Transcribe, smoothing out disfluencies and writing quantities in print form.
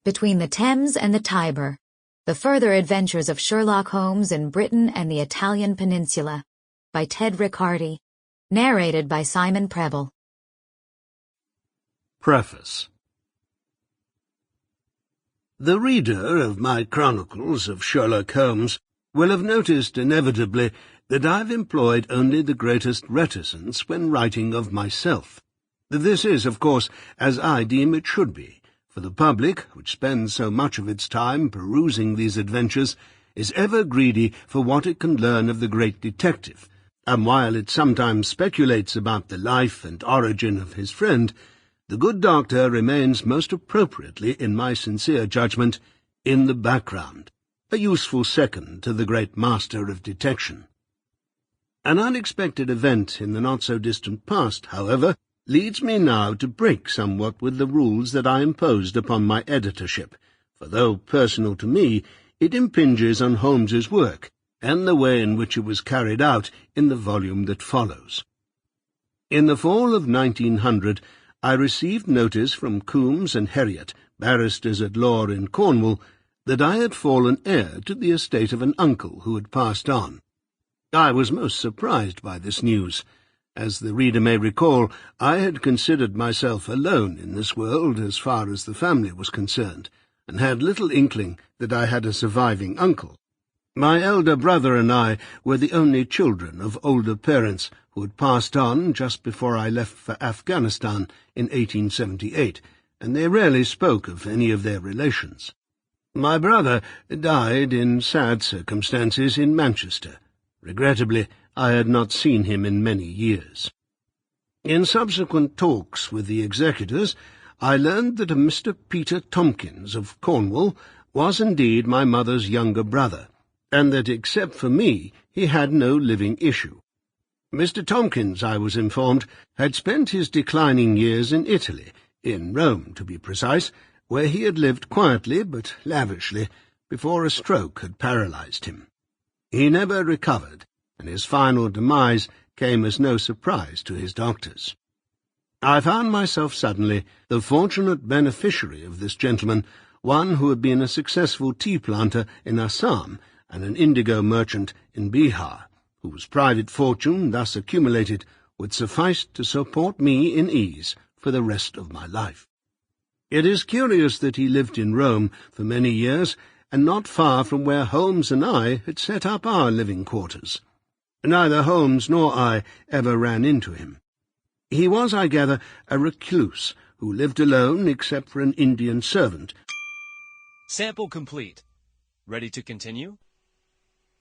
Between the Thames and the Tiber, The Further Adventures of Sherlock Holmes in Britain and the Italian Peninsula, by Ted Riccardi, narrated by Simon Prebble. Preface. The reader of my chronicles of Sherlock Holmes will have noticed inevitably that I've employed only the greatest reticence when writing of myself. This is, of course, as I deem it should be, for the public, which spends so much of its time perusing these adventures, is ever greedy for what it can learn of the great detective, and while it sometimes speculates about the life and origin of his friend, the good doctor remains most appropriately, in my sincere judgment, in the background, a useful second to the great master of detection. An unexpected event in the not-so-distant past, however, leads me now to break somewhat with the rules that I imposed upon my editorship, for though personal to me, it impinges on Holmes's work, and the way in which it was carried out in the volume that follows. In the fall of 1900, I received notice from Coombs and Heriot, barristers at law in Cornwall, that I had fallen heir to the estate of an uncle who had passed on. I was most surprised by this news. As the reader may recall, I had considered myself alone in this world as far as the family was concerned, and had little inkling that I had a surviving uncle. My elder brother and I were the only children of older parents who had passed on just before I left for Afghanistan in 1878, and they rarely spoke of any of their relations. My brother died in sad circumstances in Manchester. Regrettably, I had not seen him in many years. In subsequent talks with the executors, I learned that a Mr. Peter Tompkins of Cornwall was indeed my mother's younger brother, and that except for me he had no living issue. Mr. Tompkins, I was informed, had spent his declining years in Italy, in Rome to be precise, where he had lived quietly but lavishly before a stroke had paralyzed him. He never recovered, and his final demise came as no surprise to his doctors. I found myself suddenly the fortunate beneficiary of this gentleman, one who had been a successful tea-planter in Assam and an indigo merchant in Bihar, whose private fortune thus accumulated would suffice to support me in ease for the rest of my life. It is curious that he lived in Rome for many years, and not far from where Holmes and I had set up our living quarters. Neither Holmes nor I ever ran into him. He was, I gather, a recluse, who lived alone except for an Indian servant. Sample complete. Ready to continue?